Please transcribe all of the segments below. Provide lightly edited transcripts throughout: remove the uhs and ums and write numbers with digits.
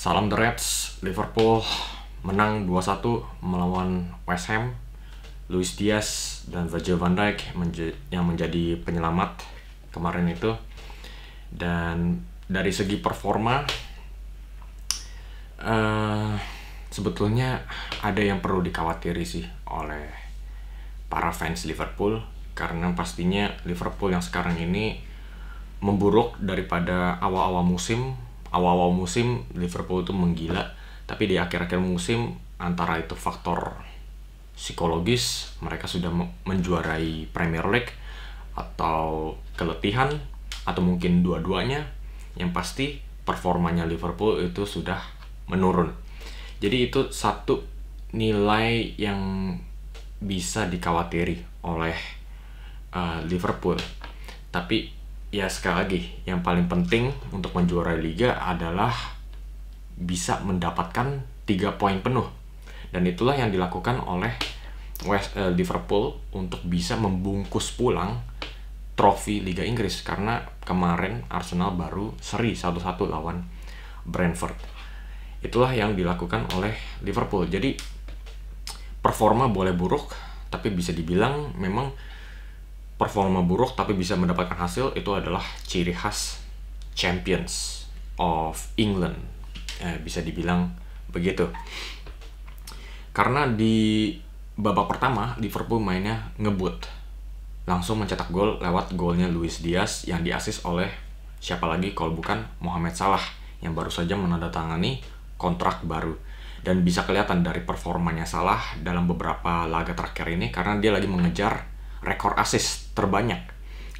Salam The Reds, Liverpool menang 2-1 melawan West Ham. Luis Diaz dan Virgil van Dijk yang menjadi penyelamat kemarin itu. Dan dari segi performa, sebetulnya ada yang perlu dikhawatiri sih oleh para fans Liverpool, karena pastinya Liverpool yang sekarang ini memburuk daripada awal-awal musim. Awal-awal musim Liverpool itu menggila, tapi di akhir-akhir musim antara itu faktor psikologis, mereka sudah menjuarai Premier League, atau keletihan, atau mungkin dua-duanya. Yang pasti performanya Liverpool itu sudah menurun. Jadi itu satu nilai yang bisa dikhawatiri oleh Liverpool. Tapi ya sekali lagi, yang paling penting untuk menjuarai liga adalah bisa mendapatkan 3 poin penuh. Dan itulah yang dilakukan oleh Liverpool untuk bisa membungkus pulang trofi Liga Inggris. Karena kemarin Arsenal baru seri 1-1 lawan Brentford. Itulah yang dilakukan oleh Liverpool. Jadi performa boleh buruk, tapi bisa dibilang memang performa buruk tapi bisa mendapatkan hasil itu adalah ciri khas Champions of England. Bisa dibilang begitu. Karena di babak pertama Liverpool mainnya ngebut, langsung mencetak gol lewat golnya Luis Diaz yang diasis oleh siapa lagi kalau bukan Mohamed Salah yang baru saja menandatangani kontrak baru. Dan bisa kelihatan dari performanya Salah dalam beberapa laga terakhir ini, karena dia lagi mengejar rekor assist terbanyak,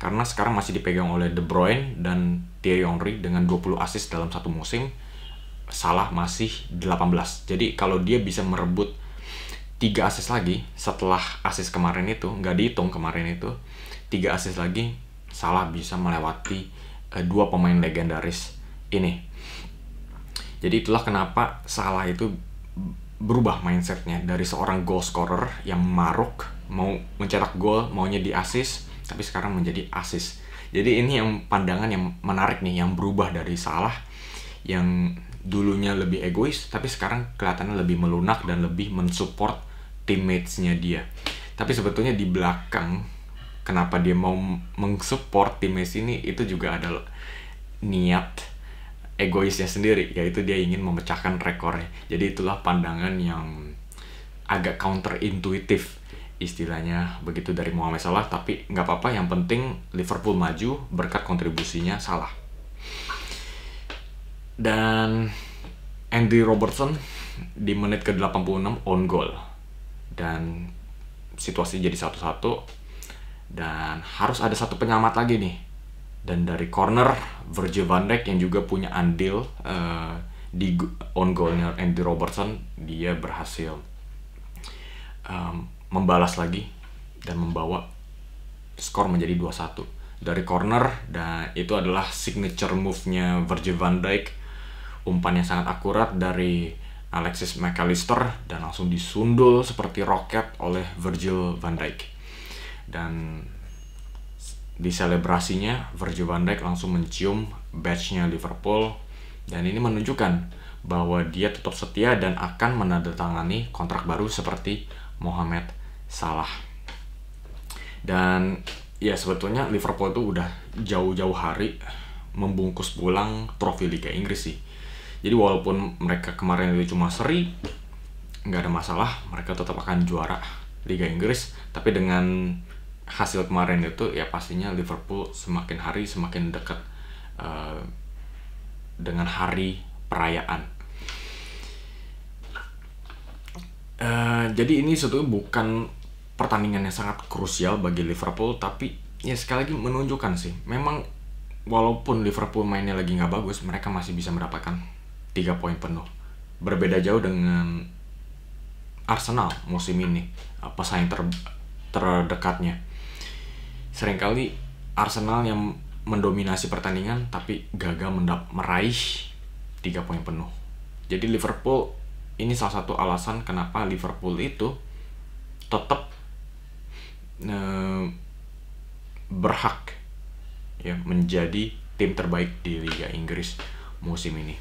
karena sekarang masih dipegang oleh De Bruyne dan Thierry Henry dengan 20 assist dalam satu musim. Salah masih 18. Jadi kalau dia bisa merebut 3 assist lagi setelah assist kemarin itu, nggak dihitung kemarin itu, 3 assist lagi, Salah bisa melewati 2 pemain legendaris ini. Jadi itulah kenapa Salah itu berubah mindsetnya dari seorang goal scorer yang maruk, mau mencetak gol, maunya di assist, tapi sekarang menjadi assist. Jadi ini yang pandangan yang menarik nih, yang berubah dari Salah yang dulunya lebih egois, tapi sekarang kelihatannya lebih melunak dan lebih mensupport teammates-nya dia. Tapi sebetulnya di belakang kenapa dia mau mensupport teammates ini, itu juga ada niat egoisnya sendiri, yaitu dia ingin memecahkan rekornya. Jadi itulah pandangan yang agak counterintuitif istilahnya begitu dari Mohamed Salah. Tapi nggak apa-apa, yang penting Liverpool maju berkat kontribusinya Salah. Dan Andy Robertson di menit ke-86 on goal, dan situasi jadi 1-1, dan harus ada satu penyelamat lagi nih. Dan dari corner, Virgil van Dijk yang juga punya andil di on goalnya Andy Robertson, dia berhasil membalas lagi dan membawa skor menjadi 2-1 dari corner. Dan itu adalah signature move-nya Virgil van Dijk, umpan yang sangat akurat dari Alexis McAllister dan langsung disundul seperti roket oleh Virgil van Dijk. Dan di selebrasinya Virgil van Dijk langsung mencium badge-nya Liverpool, dan ini menunjukkan bahwa dia tetap setia dan akan menandatangani kontrak baru seperti Mohamed Salah. Dan ya sebetulnya Liverpool itu udah jauh-jauh hari membungkus pulang trofi Liga Inggris sih. Jadi walaupun mereka kemarin itu cuma seri, nggak ada masalah, mereka tetap akan juara Liga Inggris. Tapi dengan hasil kemarin itu ya pastinya Liverpool semakin hari semakin dekat dengan hari perayaan. Jadi ini sebetulnya bukan pertandingan yang sangat krusial bagi Liverpool, tapi ya sekali lagi menunjukkan sih, memang walaupun Liverpool mainnya lagi nggak bagus, mereka masih bisa mendapatkan 3 poin penuh. Berbeda jauh dengan Arsenal musim ini, pesaing terdekatnya. Seringkali Arsenal yang mendominasi pertandingan tapi gagal meraih 3 poin penuh. Jadi Liverpool ini salah satu alasan kenapa Liverpool itu tetap berhak ya menjadi tim terbaik di Liga Inggris musim ini.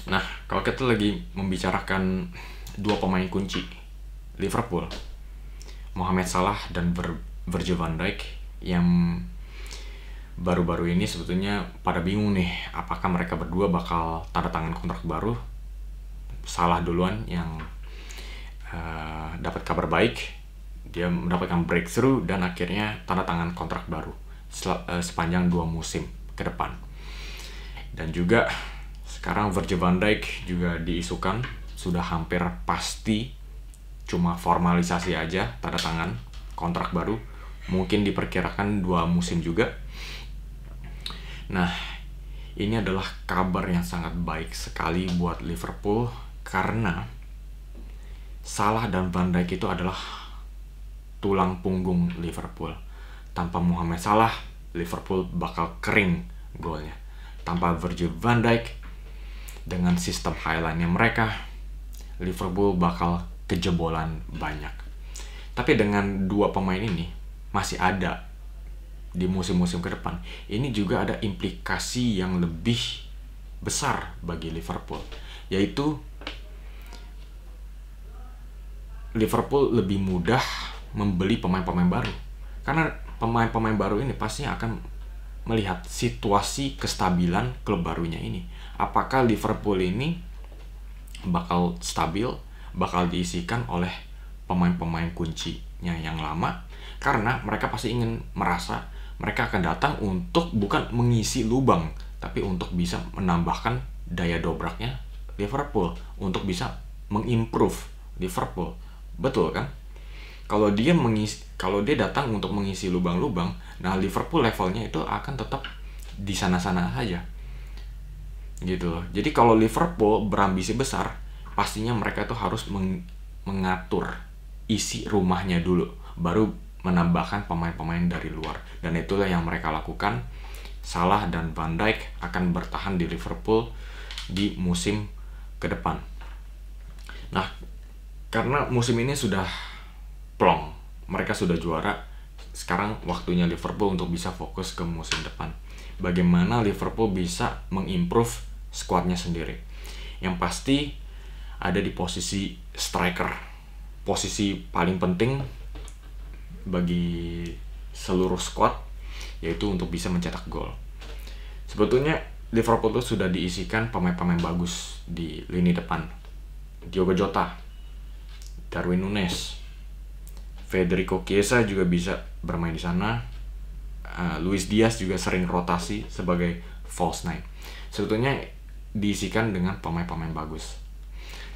Nah, kalau kita lagi membicarakan dua pemain kunci Liverpool, Mohamed Salah dan Virgil van Dijk, yang baru-baru ini sebetulnya pada bingung nih, apakah mereka berdua bakal tanda tangan kontrak baru. Salah duluan yang dapat kabar baik, dia mendapatkan breakthrough dan akhirnya tanda tangan kontrak baru sepanjang 2 musim ke depan. Dan juga sekarang Virgil van Dijk juga diisukan sudah hampir pasti, cuma formalisasi aja tanda tangan kontrak baru, mungkin diperkirakan 2 musim juga. Nah, ini adalah kabar yang sangat baik sekali buat Liverpool, karena Salah dan Van Dijk itu adalah tulang punggung Liverpool. Tanpa Mohamed Salah, Liverpool bakal kering golnya. Tanpa Virgil van Dijk, dengan sistem highline-nya mereka, Liverpool bakal kejebolan banyak. Tapi dengan dua pemain ini masih ada di musim-musim ke depan, ini juga ada implikasi yang lebih besar bagi Liverpool, yaitu Liverpool lebih mudah membeli pemain-pemain baru. Karena pemain-pemain baru ini pasti akan melihat situasi kestabilan klub barunya ini. Apakah Liverpool ini bakal stabil, bakal diisikan oleh pemain-pemain kuncinya yang lama, karena mereka pasti ingin merasa mereka akan datang untuk bukan mengisi lubang, tapi untuk bisa menambahkan daya dobraknya Liverpool, untuk bisa mengimprove Liverpool. Betul kan? Kalau dia datang untuk mengisi lubang-lubang, nah Liverpool levelnya itu akan tetap di sana-sana saja. Gitu loh. Jadi kalau Liverpool berambisi besar, pastinya mereka itu harus mengatur isi rumahnya dulu, baru menambahkan pemain-pemain dari luar. Dan itulah yang mereka lakukan. Salah dan Van Dijk akan bertahan di Liverpool di musim ke depan. Nah, karena musim ini sudah plong, mereka sudah juara, sekarang waktunya Liverpool untuk bisa fokus ke musim depan. Bagaimana Liverpool bisa mengimprove skuadnya sendiri. Yang pasti ada di posisi striker, posisi paling penting bagi seluruh skuad, yaitu untuk bisa mencetak gol. Sebetulnya Liverpool itu sudah diisikan pemain-pemain bagus di lini depan. Diogo Jota, Darwin Núñez, Federico Chiesa juga bisa bermain di sana. Luis Diaz juga sering rotasi sebagai false nine. Sebetulnya diisikan dengan pemain-pemain bagus.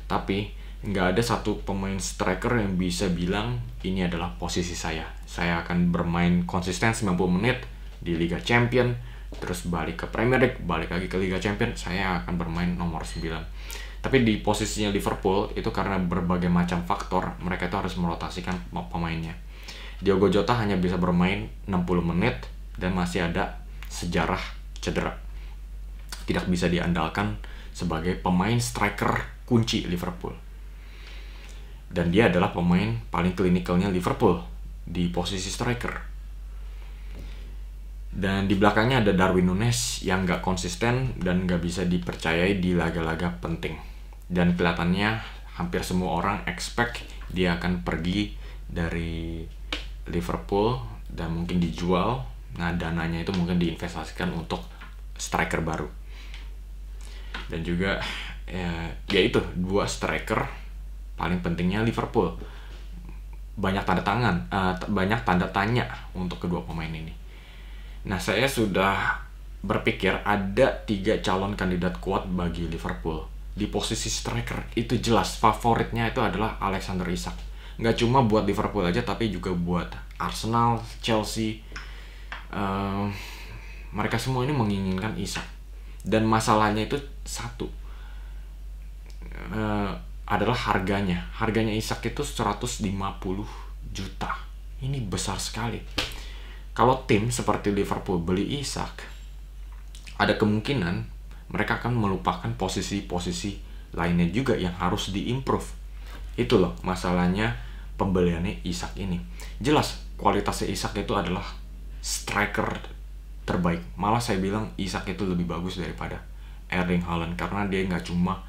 Tapi nggak ada satu pemain striker yang bisa bilang ini adalah posisi saya. Saya akan bermain konsisten 90 menit di Liga Champion, terus balik ke Premier League, balik lagi ke Liga Champion, saya akan bermain nomor 9. Tapi di posisinya Liverpool itu karena berbagai macam faktor, mereka itu harus merotasikan pemainnya. Diogo Jota hanya bisa bermain 60 menit dan masih ada sejarah cedera. Tidak bisa diandalkan sebagai pemain striker kunci Liverpool. Dan dia adalah pemain paling klinikalnya Liverpool di posisi striker. Dan di belakangnya ada Darwin Núñez yang gak konsisten dan gak bisa dipercayai di laga-laga penting. Dan kelihatannya hampir semua orang expect dia akan pergi dari Liverpool dan mungkin dijual. Nah, dananya itu mungkin diinvestasikan untuk striker baru. Dan juga ya itu, dua striker paling pentingnya Liverpool. Banyak tanda tanya untuk kedua pemain ini. Nah, saya sudah berpikir ada 3 calon kandidat kuat bagi Liverpool. Di posisi striker itu jelas favoritnya itu adalah Alexander Isak. Nggak cuma buat Liverpool aja, tapi juga buat Arsenal, Chelsea. Mereka semua ini menginginkan Isak. Dan masalahnya itu satu, adalah harganya. Harganya Isak itu 150 juta. Ini besar sekali. Kalau tim seperti Liverpool beli Isak, ada kemungkinan mereka akan melupakan posisi-posisi lainnya juga yang harus diimprove. Itu loh masalahnya pembeliannya Isak ini. Jelas kualitasnya Isak itu adalah striker terbaik. Malah saya bilang Isak itu lebih bagus daripada Erling Haaland, karena dia nggak cuma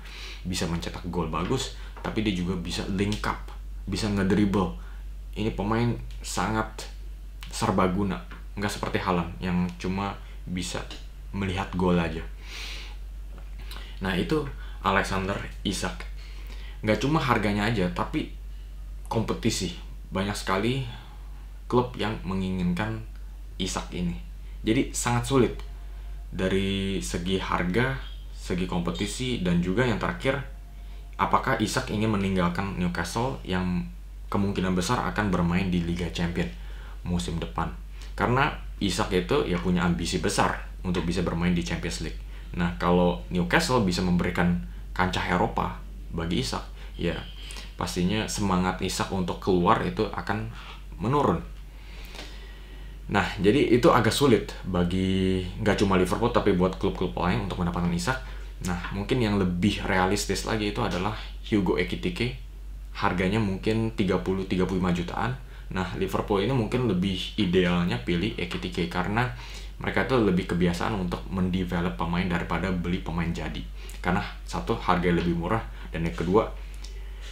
bisa mencetak gol bagus, tapi dia juga bisa link up, bisa ngedribble. Ini pemain sangat serbaguna, nggak seperti Haaland yang cuma bisa melihat gol aja. Nah itu Alexander Isak. Nggak cuma harganya aja, tapi kompetisi. Banyak sekali klub yang menginginkan Isak ini. Jadi sangat sulit dari segi harga, segi kompetisi, dan juga yang terakhir, apakah Isak ingin meninggalkan Newcastle yang kemungkinan besar akan bermain di Liga Champions musim depan. Karena Isak itu ya punya ambisi besar untuk bisa bermain di Champions League. Nah, kalau Newcastle bisa memberikan kancah Eropa bagi Isak, ya pastinya semangat Isak untuk keluar itu akan menurun. Nah, jadi itu agak sulit bagi nggak cuma Liverpool tapi buat klub-klub lain untuk mendapatkan Isak. Nah, mungkin yang lebih realistis lagi itu adalah Hugo Ekitike. Harganya mungkin 30-35 jutaan. Nah, Liverpool ini mungkin lebih idealnya pilih Ekitike karena mereka tuh lebih kebiasaan untuk mendevelop pemain daripada beli pemain jadi. Karena satu, harganya lebih murah, dan yang kedua,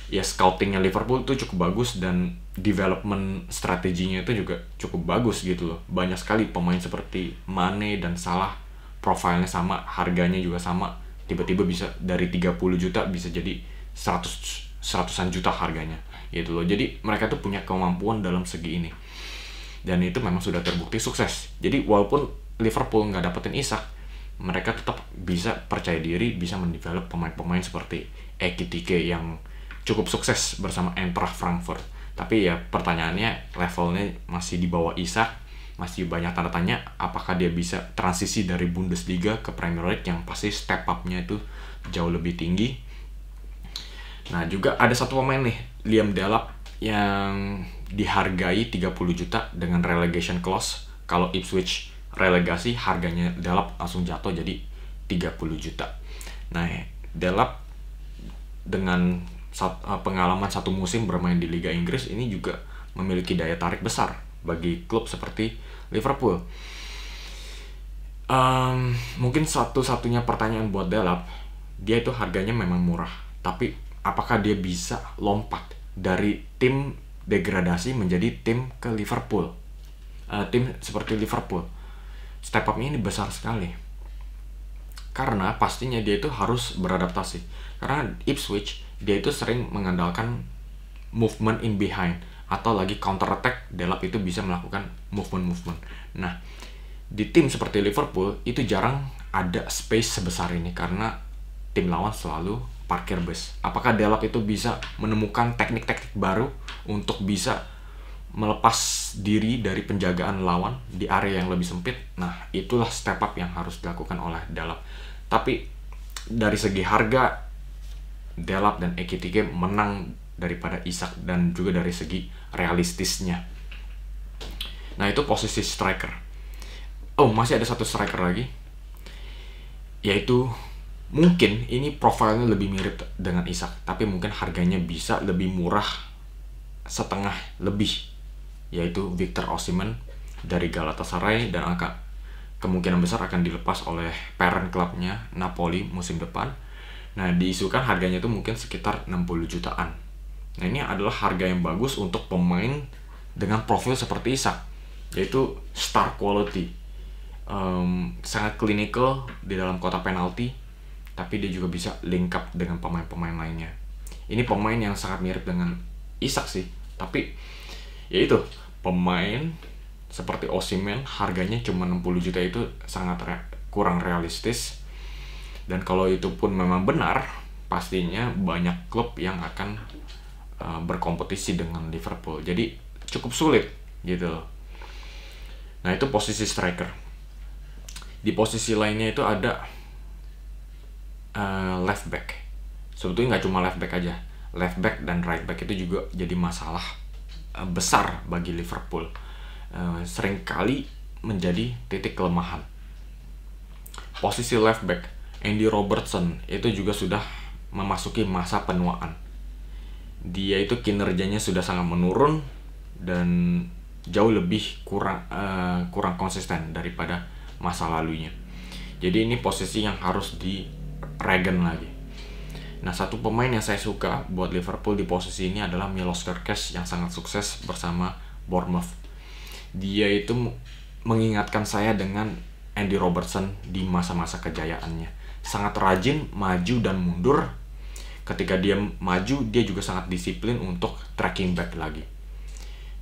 ya scoutingnya Liverpool itu cukup bagus dan development strateginya itu juga cukup bagus gitu loh. Banyak sekali pemain seperti Mane dan Salah, profilnya sama, harganya juga sama. Tiba-tiba bisa dari 30 juta bisa jadi 100-an juta harganya gitu loh. Jadi mereka tuh punya kemampuan dalam segi ini. Dan itu memang sudah terbukti sukses. Jadi walaupun Liverpool nggak dapetin Isak, mereka tetap bisa percaya diri, bisa mendevelop pemain-pemain seperti Ekitike yang cukup sukses bersama Eintracht Frankfurt. Tapi ya pertanyaannya, levelnya masih di bawah Isak, masih banyak tanda tanya apakah dia bisa transisi dari Bundesliga ke Premier League yang pasti step up-nya itu jauh lebih tinggi. Nah juga ada satu pemain nih, Liam Delap, yang dihargai 30 juta dengan relegation clause. Kalau Ipswich relegasi, harganya Delap langsung jatuh jadi 30 juta. Nah Delap dengan pengalaman satu musim bermain di Liga Inggris ini juga memiliki daya tarik besar bagi klub seperti Liverpool. Mungkin satu-satunya pertanyaan buat Delap, dia itu harganya memang murah, tapi apakah dia bisa lompat dari tim degradasi menjadi tim ke Liverpool, tim seperti Liverpool? Step up-nya ini besar sekali, karena pastinya dia itu harus beradaptasi. Karena Ipswich dia itu sering mengandalkan movement in behind atau lagi counter attack, Delap itu bisa melakukan movement. Nah, di tim seperti Liverpool itu jarang ada space sebesar ini karena tim lawan selalu parkir bus. Apakah Delap itu bisa menemukan teknik-teknik baru untuk bisa melepas diri dari penjagaan lawan di area yang lebih sempit? Nah, itulah step up yang harus dilakukan oleh Delap. Tapi dari segi harga, Delap dan Ekitike menang daripada Isak, dan juga dari segi realistisnya. Nah itu posisi striker. Oh, masih ada satu striker lagi, yaitu mungkin ini profilnya lebih mirip dengan Isak, tapi mungkin harganya bisa lebih murah setengah lebih, yaitu Victor Osimhen dari Galatasaray, dan kemungkinan besar akan dilepas oleh parent klubnya Napoli musim depan. Nah diisukan harganya itu mungkin sekitar 60 jutaan. Nah ini adalah harga yang bagus untuk pemain dengan profil seperti Isak, yaitu star quality, sangat clinical di dalam kotak penalti, tapi dia juga bisa link up dengan pemain-pemain lainnya. Ini pemain yang sangat mirip dengan Isak sih, tapi yaitu pemain seperti Osimhen harganya cuma 60 juta itu sangat kurang realistis. Dan kalau itu pun memang benar, pastinya banyak klub yang akan berkompetisi dengan Liverpool. Jadi cukup sulit gitu loh. Nah itu posisi striker. Di posisi lainnya itu ada left back. Sebetulnya nggak cuma left back aja, left back dan right back itu juga jadi masalah besar bagi Liverpool. Seringkali menjadi titik kelemahan. Posisi left back, Andy Robertson itu juga sudah memasuki masa penuaan. Dia itu kinerjanya sudah sangat menurun dan jauh lebih kurang konsisten daripada masa lalunya. Jadi ini posisi yang harus di Regen lagi. Nah, satu pemain yang saya suka buat Liverpool di posisi ini adalah Milos Kerkez yang sangat sukses bersama Bournemouth. Dia itu mengingatkan saya dengan Andy Robertson di masa-masa kejayaannya. Sangat rajin maju dan mundur. Ketika dia maju, dia juga sangat disiplin untuk tracking back lagi.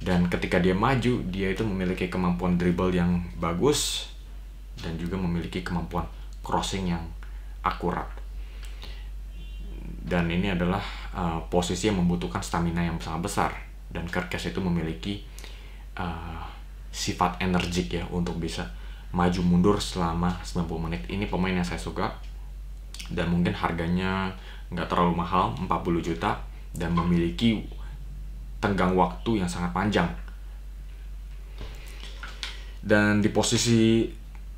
Dan ketika dia maju, dia itu memiliki kemampuan dribble yang bagus dan juga memiliki kemampuan crossing yang akurat. Dan ini adalah posisi yang membutuhkan stamina yang sangat besar. Dan Kerkez itu memiliki sifat energik ya untuk bisa maju mundur selama 90 menit. Ini pemain yang saya suka. Dan mungkin harganya nggak terlalu mahal, 40 juta, dan memiliki tenggang waktu yang sangat panjang. Dan di posisi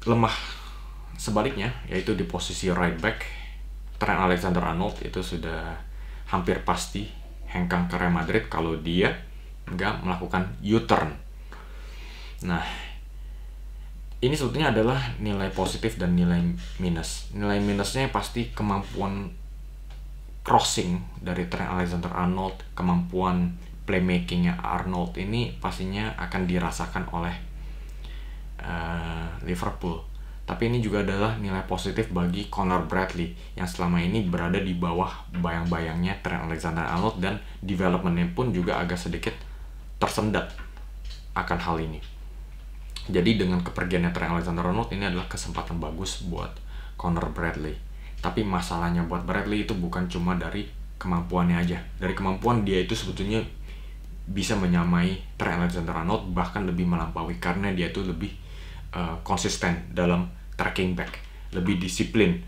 lemah sebaliknya, yaitu di posisi right back, Trent Alexander-Arnold itu sudah hampir pasti hengkang ke Real Madrid kalau dia nggak melakukan U-turn. Nah, ini sebetulnya adalah nilai positif dan nilai minus. Nilai minusnya pasti kemampuan crossing dari Trent Alexander-Arnold, kemampuan playmakingnya Arnold ini pastinya akan dirasakan oleh Liverpool. Tapi ini juga adalah nilai positif bagi Connor Bradley yang selama ini berada di bawah bayang-bayangnya Trent Alexander-Arnold, dan developmentnya pun juga agak sedikit tersendat akan hal ini. Jadi dengan kepergiannya Trent Alexander-Arnold, ini adalah kesempatan bagus buat Connor Bradley. Tapi masalahnya buat Bradley itu bukan cuma dari kemampuannya aja. Dari kemampuan dia itu sebetulnya bisa menyamai Trent Alexander-Arnold, bahkan lebih melampaui, karena dia itu lebih konsisten dalam tracking back, lebih disiplin.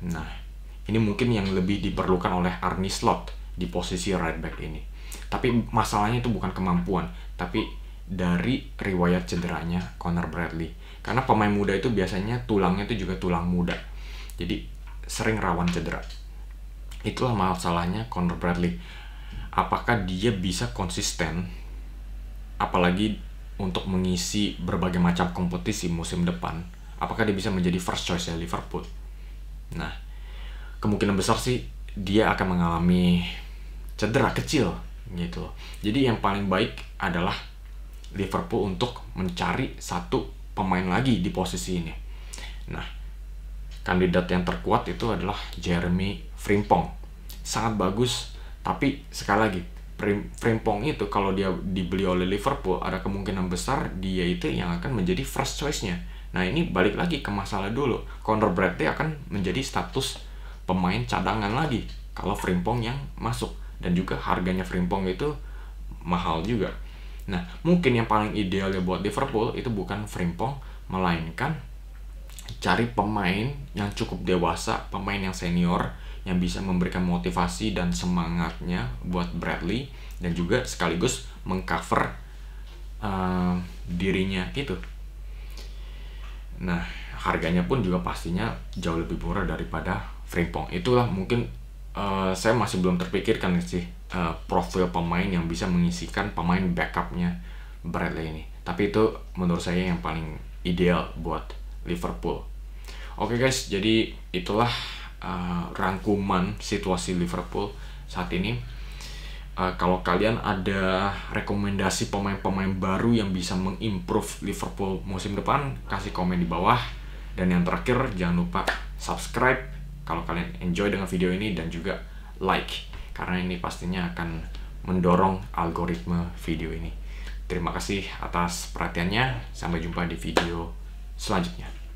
Nah, ini mungkin yang lebih diperlukan oleh Arne Slot di posisi right back ini. Tapi masalahnya itu bukan kemampuan, tapi dari riwayat cederanya Connor Bradley. Karena pemain muda itu biasanya tulangnya itu juga tulang muda, jadi sering rawan cedera. Itulah masalahnya Connor Bradley. Apakah dia bisa konsisten, apalagi untuk mengisi berbagai macam kompetisi musim depan? Apakah dia bisa menjadi first choice ya Liverpool? Nah, kemungkinan besar sih dia akan mengalami cedera kecil gitu. Jadi yang paling baik adalah Liverpool untuk mencari satu pemain lagi di posisi ini. Nah, kandidat yang terkuat itu adalah Jeremy Frimpong. Sangat bagus, tapi sekali lagi Frimpong itu kalau dia dibeli oleh Liverpool, ada kemungkinan besar dia itu yang akan menjadi first choice-nya. Nah, ini balik lagi ke masalah dulu. Connor Bradley akan menjadi status pemain cadangan lagi kalau Frimpong yang masuk. Dan juga harganya Frimpong itu mahal juga. Nah, mungkin yang paling ideal ya buat Liverpool itu bukan Frimpong, melainkan cari pemain yang cukup dewasa, pemain yang senior, yang bisa memberikan motivasi dan semangatnya buat Bradley, dan juga sekaligus mengcover dirinya gitu. Nah, harganya pun juga pastinya jauh lebih murah daripada Frimpong. Itulah mungkin saya masih belum terpikirkan sih profil pemain yang bisa mengisikan pemain backupnya Bradley ini. Tapi itu menurut saya yang paling ideal buat Liverpool. Oke guys, jadi itulah rangkuman situasi Liverpool saat ini. Kalau kalian ada rekomendasi pemain-pemain baru yang bisa mengimprove Liverpool musim depan, kasih komen di bawah. Dan yang terakhir, jangan lupa subscribe kalau kalian enjoy dengan video ini, dan juga like, karena ini pastinya akan mendorong algoritma video ini. Terima kasih atas perhatiannya, sampai jumpa di video selanjutnya.